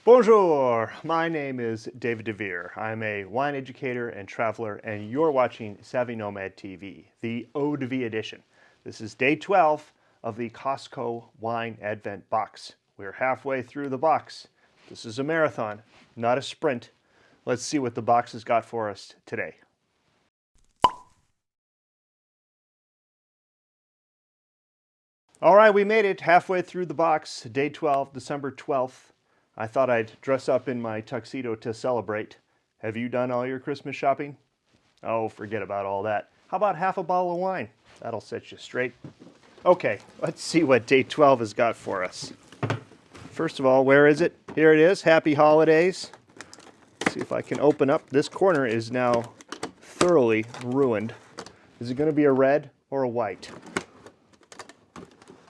Bonjour, my name is David DeVere. I'm a wine educator and traveler, and you're watching Savvy Nomad TV, the Eau de Vie edition. This is day 12 of the Costco Wine Advent box. We're halfway through the box. This is a marathon, not a sprint. Let's see what the box has got for us today. All right, we made it halfway through the box, day 12, December 12th. I thought I'd dress up in my tuxedo to celebrate. Have you done all your Christmas shopping? Oh, forget about all that. How about half a bottle of wine? That'll set you straight. Okay, let's see what day 12 has got for us. First of all, where is it? Here it is. Happy holidays. Let's see if I can open up. This corner is now thoroughly ruined. Is it going to be a red or a white?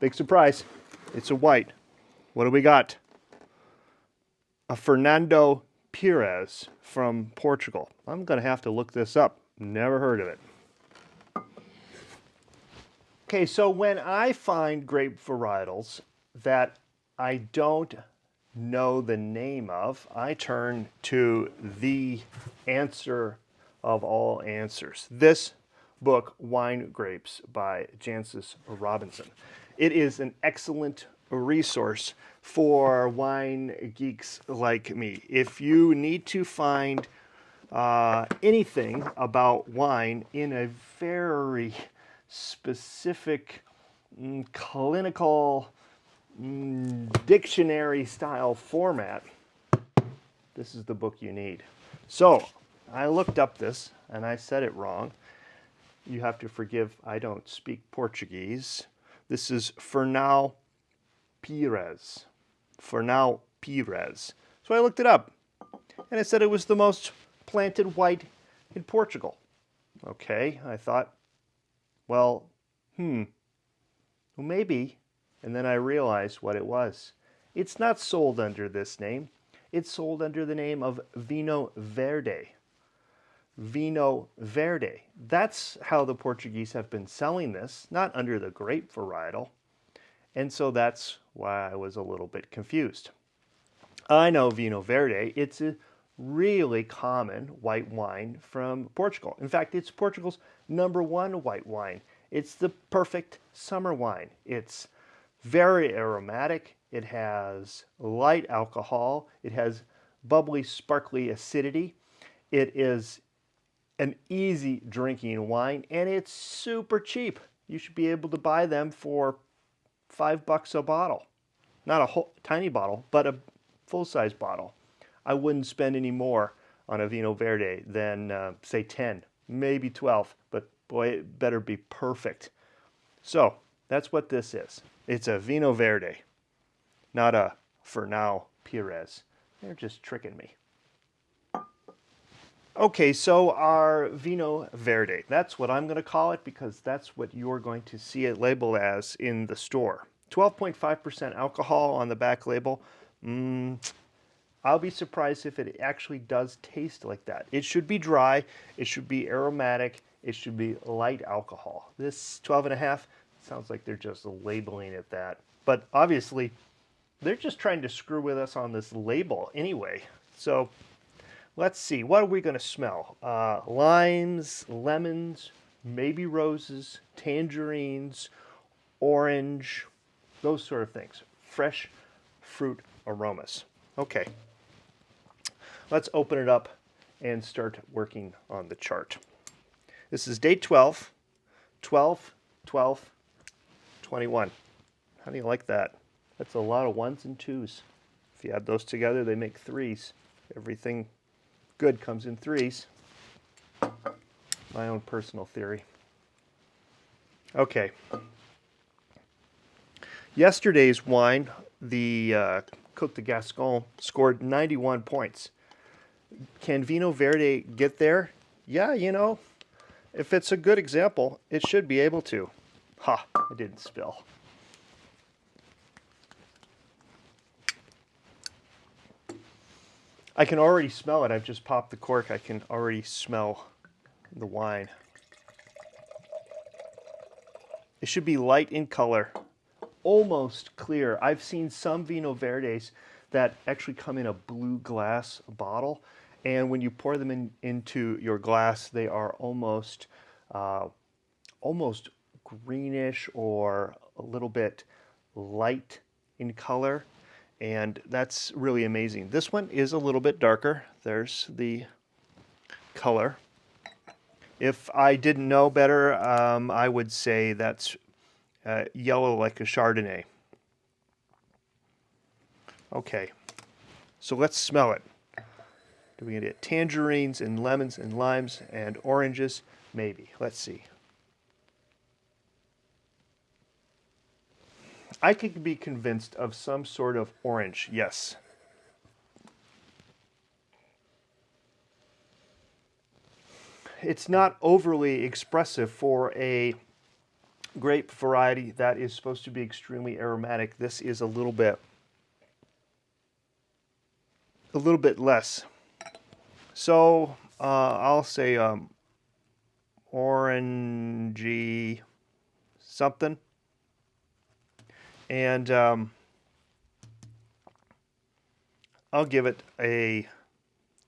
Big surprise. It's a white. What do we got? A Fernao Pires from Portugal. I'm going to have to look this up. Never heard of it. Okay, so when I find grape varietals that I don't know the name of, I turn to the answer of all answers. This book, Wine Grapes by Jancis Robinson. It is an excellent resource for wine geeks like me. If you need to find anything about wine in a very specific, clinical, dictionary style format, this is the book you need. So I looked up this and I said it wrong. You have to forgive, I don't speak Portuguese. This is Fernao Pires. Fernao Pires. So I looked it up, and it said it was the most planted white in Portugal. Okay, I thought, well, maybe. And then I realized what it was. It's not sold under this name. It's sold under the name of Vinho Verde. Vinho Verde. That's how the Portuguese have been selling this, not under the grape varietal. And so that's why I was a little bit confused. I know Vinho Verde. It's a really common white wine from Portugal. In fact, it's Portugal's #1 white wine. It's the perfect summer wine. It's very aromatic. It has light alcohol. It has bubbly, sparkly acidity. It is an easy drinking wine, and it's super cheap. You should be able to buy them for $5 a bottle. Not a whole tiny bottle, but a full-size bottle. I wouldn't spend any more on a Vinho Verde than, say, 10, maybe 12, but boy, it better be perfect. So that's what this is. It's a Vinho Verde, not a Fernao Pires. They're just tricking me. Okay, so our Vinho Verde, that's what I'm going to call it because that's what you're going to see it labeled as in the store. 12.5% alcohol on the back label. I'll be surprised if it actually does taste like that. It should be dry, it should be aromatic, it should be light alcohol. This 12.5 sounds like they're just labeling it that. But obviously, they're just trying to screw with us on this label anyway. So let's see, what are we going to smell? Limes, lemons, maybe roses, tangerines, orange, those sort of things. Fresh fruit aromas. Okay, let's open it up and start working on the chart. This is day 12, 12, 12, 21. How do you like that? That's a lot of ones and twos. If you add those together, they make threes. Everything good comes in threes. My own personal theory. Okay. Yesterday's wine, the Côte de Gascon, scored 91 points. Can Vinho Verde get there? Yeah, you know, if it's a good example, it should be able to. Ha, I didn't spill. I can already smell it. I've just popped the cork. I can already smell the wine. It should be light in color, almost clear. I've seen some Vinho Verdes that actually come in a blue glass bottle. And when you pour them into your glass, they are uh, almost greenish or a little bit light in color. And that's really amazing. This one is a little bit darker. There's the color. If I didn't know better, I would say that's yellow like a Chardonnay. Okay, so let's smell it. Do we get tangerines and lemons and limes and oranges? Maybe. Let's see. I could be convinced of some sort of orange, yes. It's not overly expressive for a grape variety that is supposed to be extremely aromatic. This is a little bit less. So I'll say orangey something. And I'll give it a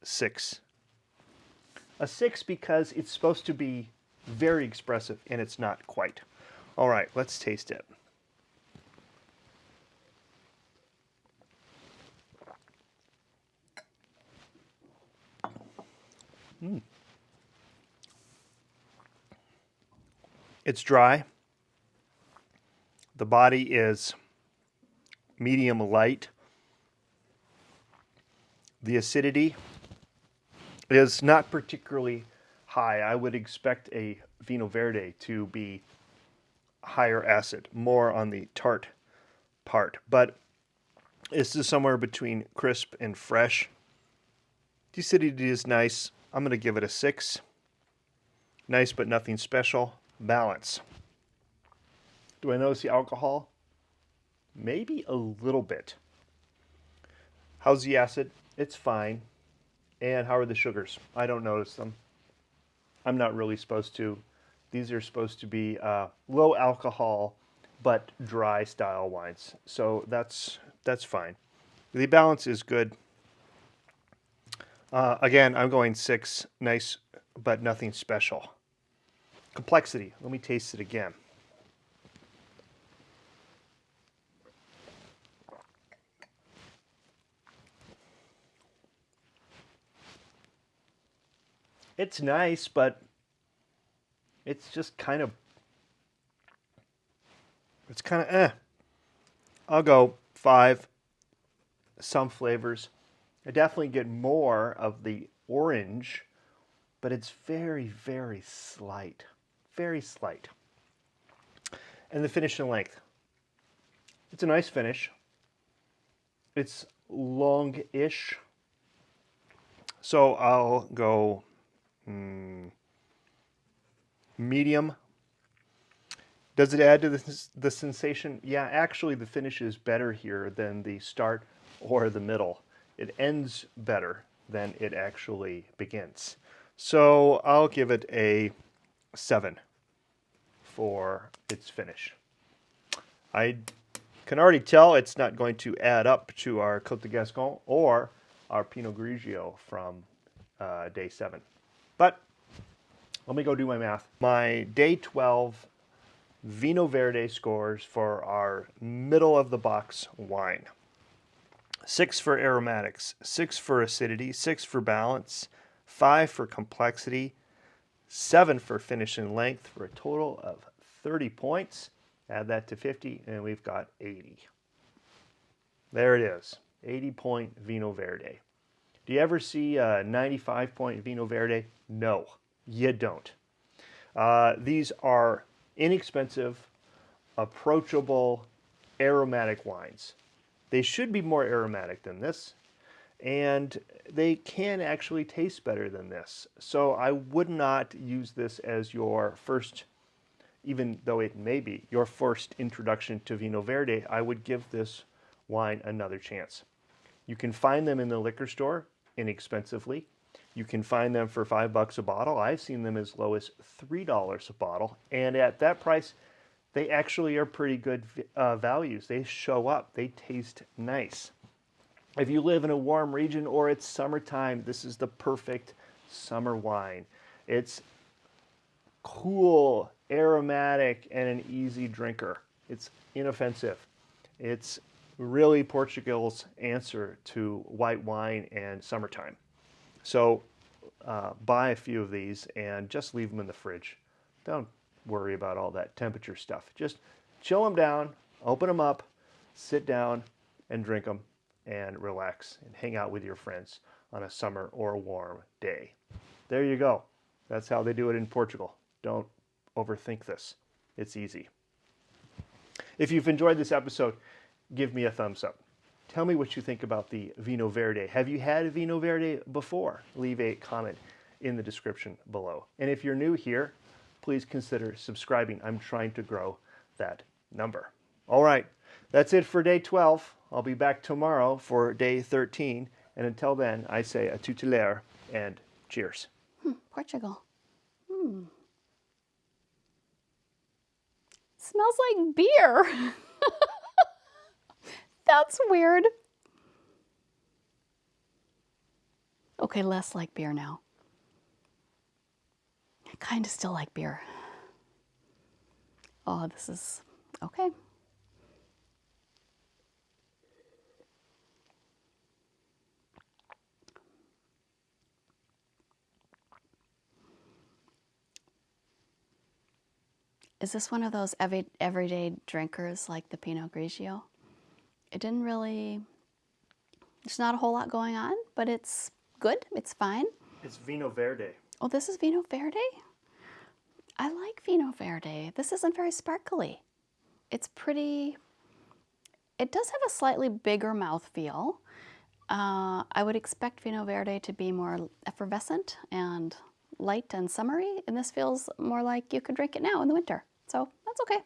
6. A 6 because it's supposed to be very expressive, and it's not quite. All right, let's taste it. It's dry. The body is medium light. The acidity is not particularly high. I would expect a Vinho Verde to be higher acid, more on the tart part. But this is somewhere between crisp and fresh. The acidity is nice. I'm going to give it a 6. Nice, but nothing special. Balance. Do I notice the alcohol? Maybe a little bit. How's the acid? It's fine. And how are the sugars? I don't notice them. I'm not really supposed to. These are supposed to be low alcohol, but dry style wines. So that's fine. The balance is good. Again, I'm going 6. Nice, but nothing special. Complexity. Let me taste it again. It's nice, but it's just kind of, eh. I'll go 5. Some flavors. I definitely get more of the orange, but it's very, very slight. Very slight. And the finish and length. It's a nice finish. It's long-ish. So I'll go medium. Does it add to the sensation? Yeah, actually the finish is better here than the start or the middle. It ends better than it actually begins. So I'll give it a 7 for its finish. I can already tell it's not going to add up to our Côte de Gascon or our Pinot Grigio from day 7. But let me go do my math. My day 12 Vinho Verde scores for our middle of the box wine. 6 for aromatics, 6 for acidity, 6 for balance, 5 for complexity, 7 for finish and length, for a total of 30 points. Add that to 50 and we've got 80. There it is, 80-point Vinho Verde. Do you ever see a 95-point Vinho Verde? No, you don't. These are inexpensive, approachable, aromatic wines. They should be more aromatic than this, and they can actually taste better than this. So I would not use this as your first, even though it may be your first introduction to Vinho Verde. I would give this wine another chance. You can find them in the liquor store inexpensively. You can find them for $5 a bottle. I've seen them as low as $3 a bottle. And at that price, they actually are pretty good values. They show up. They taste nice. If you live in a warm region or it's summertime, this is the perfect summer wine. It's cool, aromatic, and an easy drinker. It's inoffensive. It's really Portugal's answer to white wine and summertime. So buy a few of these and just leave them in the fridge. Don't worry about all that temperature stuff. Just chill them down, open them up, sit down and drink them and relax and hang out with your friends on a summer or a warm day. There you go. That's how they do it in Portugal. Don't overthink this. It's easy. If you've enjoyed this episode, give me a thumbs up. Tell me what you think about the Vinho Verde. Have you had Vinho Verde before? Leave a comment in the description below. And if you're new here, please consider subscribing. I'm trying to grow that number. All right, that's it for day 12. I'll be back tomorrow for day 13. And until then, I say a tutelare and cheers. Portugal. Smells like beer. That's weird. Okay, less like beer now. I kind of still like beer. Oh, this is okay. Is this one of those everyday drinkers like the Pinot Grigio? It didn't really, there's not a whole lot going on, but it's good, it's fine. It's Vinho Verde. Oh, this is Vinho Verde? I like Vinho Verde. This isn't very sparkly. It's pretty, it does have a slightly bigger mouthfeel. I would expect Vinho Verde to be more effervescent and light and summery, and this feels more like you could drink it now in the winter. So that's okay.